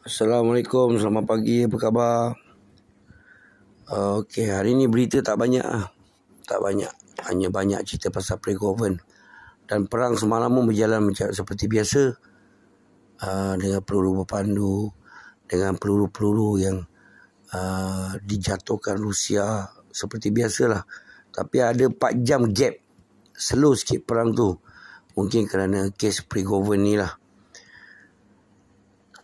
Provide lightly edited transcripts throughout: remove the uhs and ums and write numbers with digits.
Assalamualaikum, selamat pagi, apa khabar? Okey, hari ni berita tak banyak Tak banyak, hanya banyak cerita pasal pre-govern. Dan perang semalam pun berjalan macam seperti biasa, dengan peluru berpandu, dengan peluru-peluru yang dijatuhkan Rusia seperti biasalah. Tapi ada 4 jam gap, slow sikit perang tu. Mungkin kerana kes pre-govern ni lah.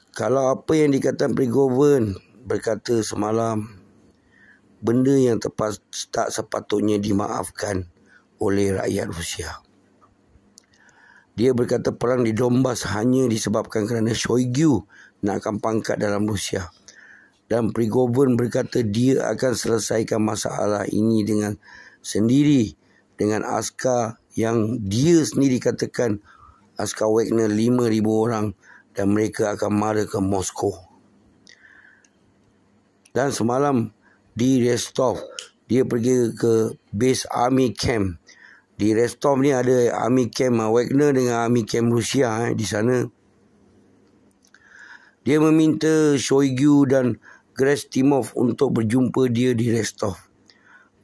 Kalau apa yang dikatakan pre-govern berkata semalam, benda yang tak sepatutnya dimaafkan oleh rakyat Rusia. Dia berkata perang di Donbas hanya disebabkan kerana Shoigu nakkan pangkat dalam Rusia. Dan pre-govern berkata dia akan selesaikan masalah ini dengan sendiri, dengan askar yang dia sendiri katakan askar Wagner 5,000 orang, dan mereka akan mara ke Moskow. Dan semalam di Rostov, dia pergi ke base army camp. Di Rostov ni ada army camp Wagner dengan army camp Rusia di sana. Dia meminta Shoigu dan Gerasimov untuk berjumpa dia di Rostov.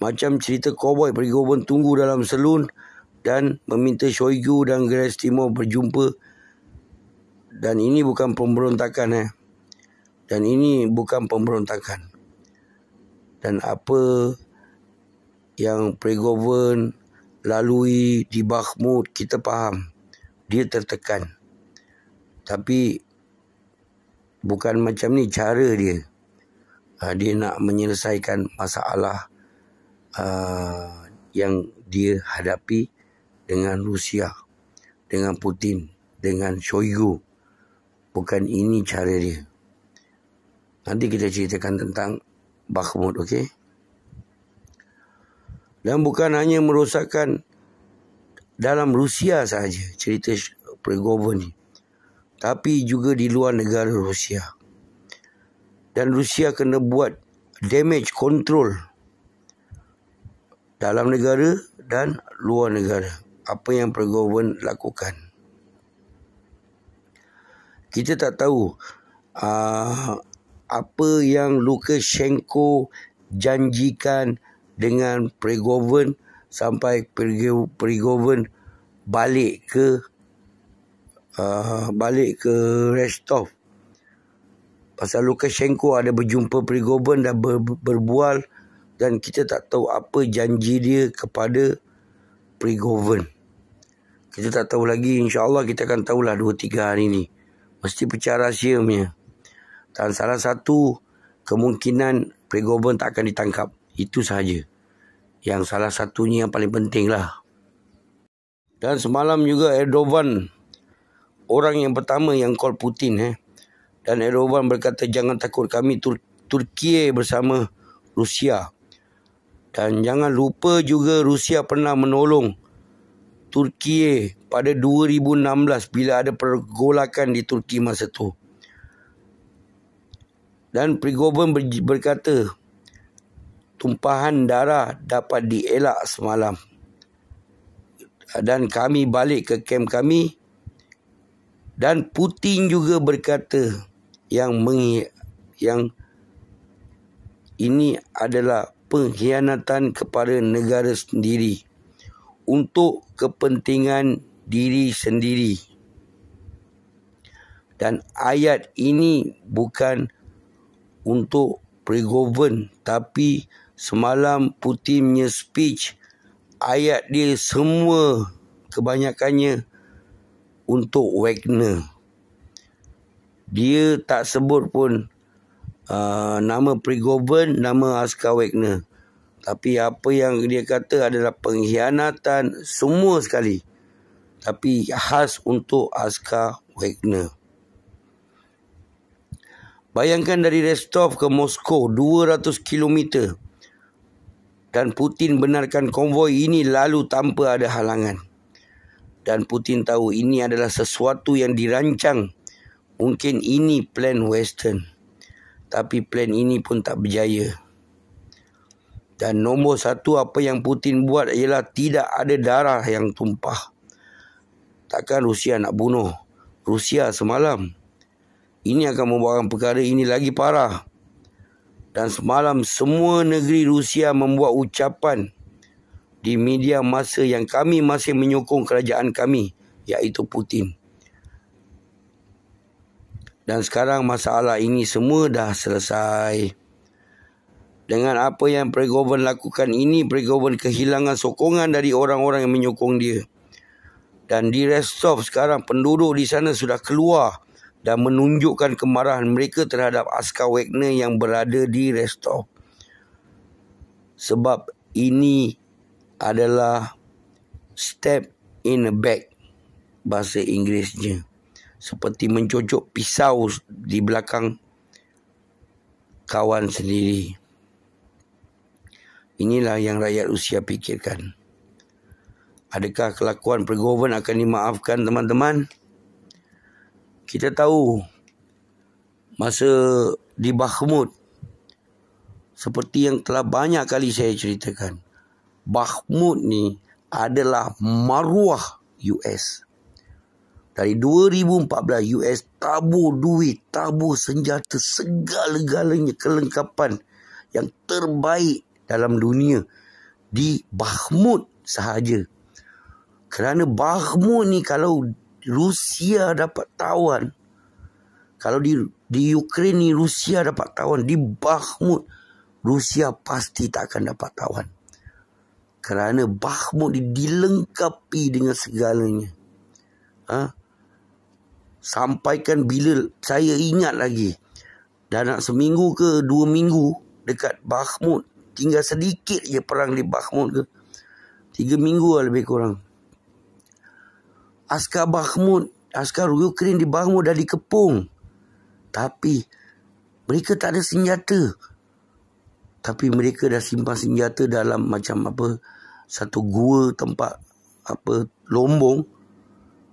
Macam cerita cowboy, pre-govern tunggu dalam selun dan meminta Shoigu dan Gerasimov berjumpa. Dan ini bukan pemberontakan Dan ini bukan pemberontakan. Dan apa yang pre-govern lalui di Bakhmut, kita faham. Dia tertekan. Tapi bukan macam ni cara dia. Dia nak menyelesaikan masalah yang dia hadapi dengan Rusia, dengan Putin, dengan Shoigu. Bukan ini cara dia. Nanti kita ceritakan tentang Bakhmut, okey? Dan bukan hanya merosakkan dalam Rusia sahaja cerita pre-govern ni, tapi juga di luar negara Rusia. Dan Rusia kena buat damage control dalam negara dan luar negara. Apa yang pre-govern lakukan, kita tak tahu apa yang Lukashenko janjikan dengan pre-govern sampai pre-govern balik ke Rostov. Pasal Lukashenko ada berjumpa pre-govern dan berbual, dan kita tak tahu apa janji dia kepada pre-govern. Kita tak tahu lagi, insya-Allah kita akan tahulah 2-3 hari ni. Mesti pecah rahsia punya. Dan salah satu kemungkinan pre-govern tak akan ditangkap. Itu sahaja. Yang salah satunya yang paling penting lah. Dan semalam juga Erdogan, orang yang pertama yang call Putin. Dan Erdogan berkata jangan takut, kami Turki bersama Rusia. Dan jangan lupa juga Rusia pernah menolong Turki pada 2016 bila ada pergolakan di Turki masa tu. Dan pre-govern berkata tumpahan darah dapat dielak semalam. Dan kami balik ke kamp kami. Dan Putin juga berkata yang ini adalah pengkhianatan kepada negara sendiri untuk kepentingan diri sendiri. Dan ayat ini bukan untuk pre-govern, tapi semalam Putin punya speech, ayat dia semua kebanyakannya untuk Wagner. Dia tak sebut pun nama pre-govern, nama askar Wagner. Tapi apa yang dia kata adalah pengkhianatan semua sekali. Tapi khas untuk askar Wagner. Bayangkan dari Rostov ke Moskow 200 km. Dan Putin benarkan konvoi ini lalu tanpa ada halangan. Dan Putin tahu ini adalah sesuatu yang dirancang. Mungkin ini plan Western. Tapi plan ini pun tak berjaya. Dan nombor satu, apa yang Putin buat ialah tidak ada darah yang tumpah. Takkan Rusia nak bunuh Rusia semalam? ini akan membuatkan perkara ini lagi parah. Dan semalam semua negeri Rusia membuat ucapan di media masa yang kami masih menyokong kerajaan kami, iaitu Putin. Dan sekarang masalah ini semua dah selesai. Dengan apa yang Prigozhin lakukan ini, Prigozhin kehilangan sokongan dari orang-orang yang menyokong dia. Dan di Rostov sekarang penduduk di sana sudah keluar dan menunjukkan kemarahan mereka terhadap askar Wagner yang berada di Rostov. Sebab ini adalah stab in the back, bahasa Inggerisnya. Seperti mencocok pisau di belakang kawan sendiri. Inilah yang rakyat Rusia fikirkan. Adakah kelakuan Prigozhin akan dimaafkan, teman-teman? Kita tahu masa di Bakhmut, seperti yang telah banyak kali saya ceritakan, Bakhmut ni adalah maruah US. Dari 2014 US tabur duit, tabur senjata, segala-galanya kelengkapan yang terbaik dalam dunia di Bakhmut sahaja. Kerana Bakhmut ni kalau Rusia dapat tawan, kalau di Ukraine ni Rusia dapat tawan, di Bakhmut Rusia pasti tak akan dapat tawan. Kerana Bakhmut dilengkapi dengan segalanya. Sampaikan bila saya ingat lagi, dah nak seminggu ke 2 minggu dekat Bakhmut, tinggal sedikit je perang di Bakhmut ke 3 minggu lah lebih kurang. Askar Bakhmut, askar Ukraine di Bakhmut dah dikepung, tapi mereka tak ada senjata. Tapi mereka dah simpan senjata dalam macam apa, satu gua tempat apa lombong.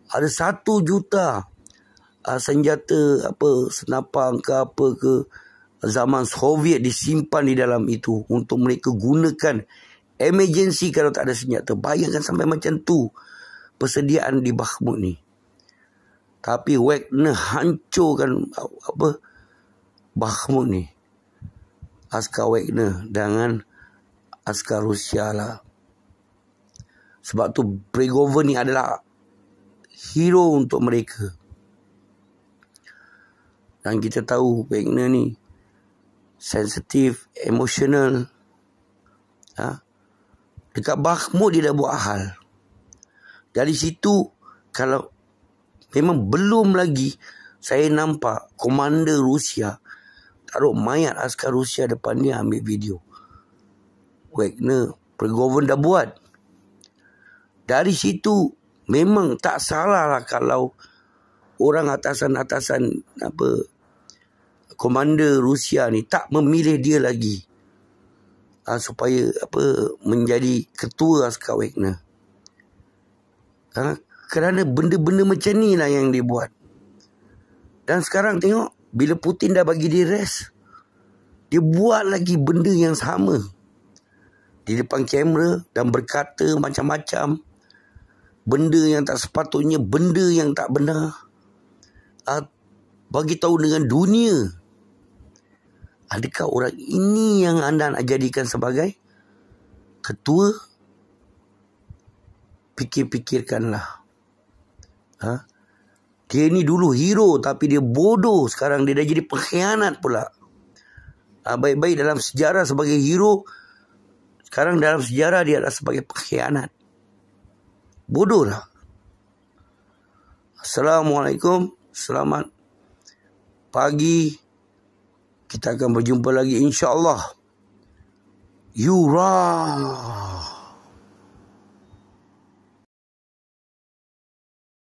Ada 1 juta senjata apa, senapang ke apa ke zaman Soviet disimpan di dalam itu untuk mereka gunakan emergency kalau tak ada senjata. Bayangkan sampai macam tu persediaan di Bakhmut ni. Tapi Wagner hancurkan apa Bakhmut ni. Askar Wagner dengan askar Rusia lah. Sebab tu Prigozhin ni adalah hero untuk mereka. Dan kita tahu Wagner ni sensitif, emosional. Dekat Bakhmut dia dah buat hal. Dari situ, kalau memang belum lagi saya nampak komander Rusia taruh mayat askar Rusia depan dia ambil video. Wagner, Prigozhin dah buat. Dari situ memang tak salah lah kalau orang atasan-atasan apa komander Rusia ni tak memilih dia lagi supaya apa menjadi ketua askar Wagner. Kerana benda-benda macam ni lah yang dia buat. Dan sekarang tengok, bila Putin dah bagi dia rest, dia buat lagi benda yang sama di depan kamera dan berkata macam-macam, benda yang tak sepatutnya, benda yang tak benar. Bagi tahu dengan dunia. Adakah orang ini yang anda nak jadikan sebagai ketua? Fikir-fikirkanlah. Dia ni dulu hero tapi dia bodoh. Sekarang dia dah jadi pengkhianat pula. Baik-baik dalam sejarah sebagai hero, sekarang dalam sejarah dia adalah sebagai pengkhianat. Bodoh lah. Assalamualaikum. Selamat pagi. Kita akan berjumpa lagi insya-Allah. Yura.